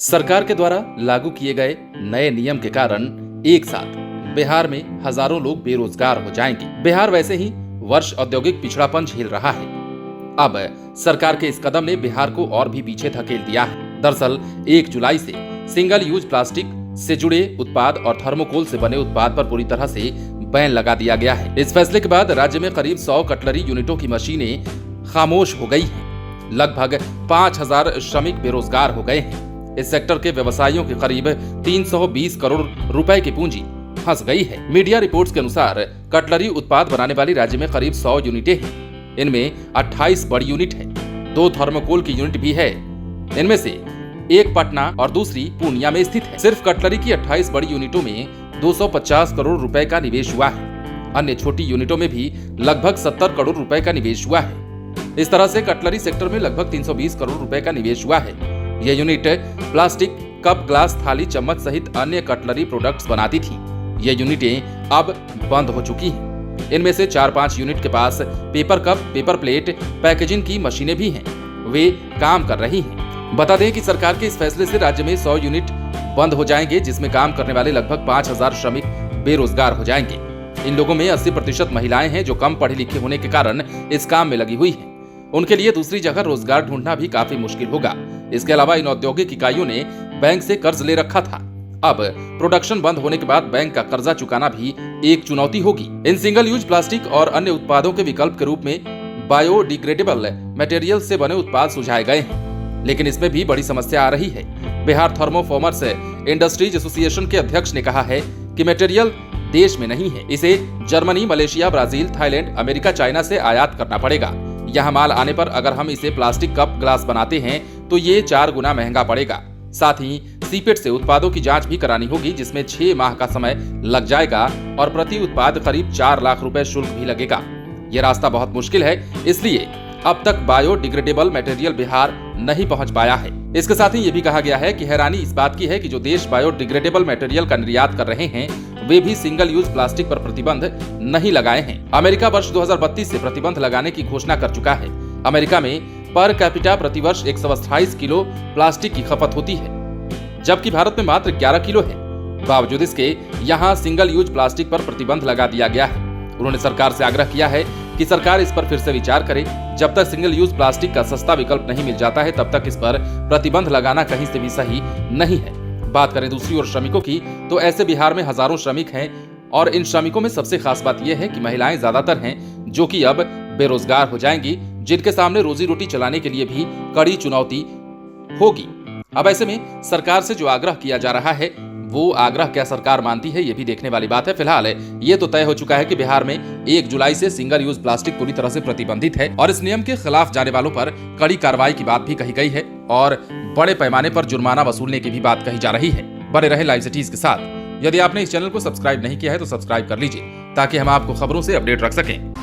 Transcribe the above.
सरकार के द्वारा लागू किए गए नए नियम के कारण एक साथ बिहार में हजारों लोग बेरोजगार हो जाएंगे। बिहार वैसे ही वर्ष औद्योगिक पिछड़ापन झेल रहा है। अब सरकार के इस कदम ने बिहार को और भी पीछे धकेल दिया है। दरअसल 1 जुलाई से सिंगल यूज प्लास्टिक से जुड़े उत्पाद और थर्मोकोल से बने उत्पाद पर पूरी तरह से बैन लगा दिया गया है। इस फैसले के बाद राज्य में करीब 100 कटलरी यूनिटों की मशीनें खामोश हो गई हैं। लगभग 5000 श्रमिक बेरोजगार हो गए हैं। इस सेक्टर के व्यवसायियों के करीब 320 करोड़ रुपए की पूंजी फंस गई है। मीडिया रिपोर्ट्स के अनुसार कटलरी उत्पाद बनाने वाली राज्य में करीब 100 यूनिटें हैं। इनमें 28 बड़ी यूनिट है, 2 थर्मोकोल की यूनिट भी है। इनमें से एक पटना और दूसरी पूर्णिया में स्थित है। सिर्फ कटलरी की 28 बड़ी यूनिटों में 250 करोड़ रुपए का निवेश हुआ है। अन्य छोटी यूनिटों में भी लगभग 70 करोड़ रुपए का निवेश हुआ है। इस तरह से कटलरी सेक्टर में लगभग 320 करोड़ रुपए का निवेश हुआ है। यह यूनिट प्लास्टिक, कप, ग्लास, थाली, चम्मच सहित अन्य कटलरी प्रोडक्ट्स बनाती थी। ये यूनिटें अब बंद हो चुकी हैं। इनमें से 4-5 यूनिट के पास paper cup, paper plate, packaging की मशीनें भी हैं। वे काम कर रही हैं। बता दें कि सरकार के इस फैसले से राज्य में 100 यूनिट बंद हो जाएंगे, जिसमें काम करने वाले लगभग 5000 श्रमिक बेरोजगार हो जाएंगे। इन लोगों में 80% महिलाएं हैं जो कम पढ़े लिखे होने के कारण इस काम में लगी हुई हैं। उनके लिए दूसरी जगह रोजगार ढूंढना भी काफी मुश्किल होगा। इसके अलावा इन औद्योगिक इकाइयों ने बैंक से कर्ज ले रखा था। अब प्रोडक्शन बंद होने के बाद बैंक का कर्जा चुकाना भी एक चुनौती होगी। इन सिंगल यूज प्लास्टिक और अन्य उत्पादों के विकल्प के रूप में बायोडिग्रेडेबल मटेरियल से बने उत्पाद सुझाए गए हैं, लेकिन इसमें भी बड़ी समस्या आ रही है। बिहार थर्मोफॉर्मर्स इंडस्ट्रीज एसोसिएशन के अध्यक्ष ने कहा है कि मटेरियल देश में नहीं है, इसे Germany, Malaysia, Brazil, Thailand, America, China से आयात करना पड़ेगा। यह माल आने पर अगर हम इसे प्लास्टिक कप, ग्लास बनाते हैं तो ये 4 गुना महंगा पड़ेगा। साथ ही सीपेट से उत्पादों की जांच भी करानी होगी, जिसमें 6 माह का समय लग जाएगा और प्रति उत्पाद करीब 4 लाख रुपए शुल्क भी लगेगा। ये रास्ता बहुत मुश्किल है, इसलिए अब तक बायोडिग्रेडेबल मटेरियल बिहार नहीं पहुंच पाया है। इसके साथ ही ये भी कहा गया है कि हैरानी इस बात की है कि जो देश बायोडिग्रेडेबल मटेरियल का निर्यात कर रहे हैं वे भी सिंगल यूज प्लास्टिक पर प्रतिबंध नहीं लगाए हैं। अमेरिका वर्ष 2032 से प्रतिबंध लगाने की घोषणा कर चुका है। अमेरिका में पर कैपिटा प्रतिवर्ष 128 किलो प्लास्टिक की खपत होती है, जबकि भारत में मात्र 11 किलो है। बावजूद इसके यहाँ सिंगल यूज प्लास्टिक पर प्रतिबंध लगा दिया गया है। उन्होंने सरकार से आग्रह किया है कि सरकार इस पर फिर से विचार करे। जब तक सिंगल यूज प्लास्टिक का सस्ता विकल्प नहीं मिल जाता है, तब तक इस पर प्रतिबंध लगाना कहीं से भी सही नहीं है। बात करें दूसरी ओर श्रमिकों की, तो ऐसे बिहार में हजारों श्रमिक हैं और इन श्रमिकों में सबसे खास बात यह है कि महिलाएं ज्यादातर हैं जो कि अब बेरोजगार हो जाएंगी, जिनके सामने रोजी रोटी चलाने के लिए भी कड़ी चुनौती होगी। अब ऐसे में सरकार से जो आग्रह किया जा रहा है वो आग्रह क्या सरकार मानती है, ये भी देखने वाली बात है। फिलहाल ये तो तय हो चुका है कि बिहार में 1 जुलाई से सिंगल यूज प्लास्टिक पूरी तरह से प्रतिबंधित है और इस नियम के खिलाफ जाने वालों पर कड़ी कार्रवाई की बात भी कही गई है और बड़े पैमाने पर जुर्माना वसूलने की भी बात कही जा रही है। बने रहे लाइव सिटीज के साथ। यदि आपने इस चैनल को सब्सक्राइब नहीं किया है तो सब्सक्राइब कर लीजिए ताकि हम आपको खबरों से अपडेट रख सकें।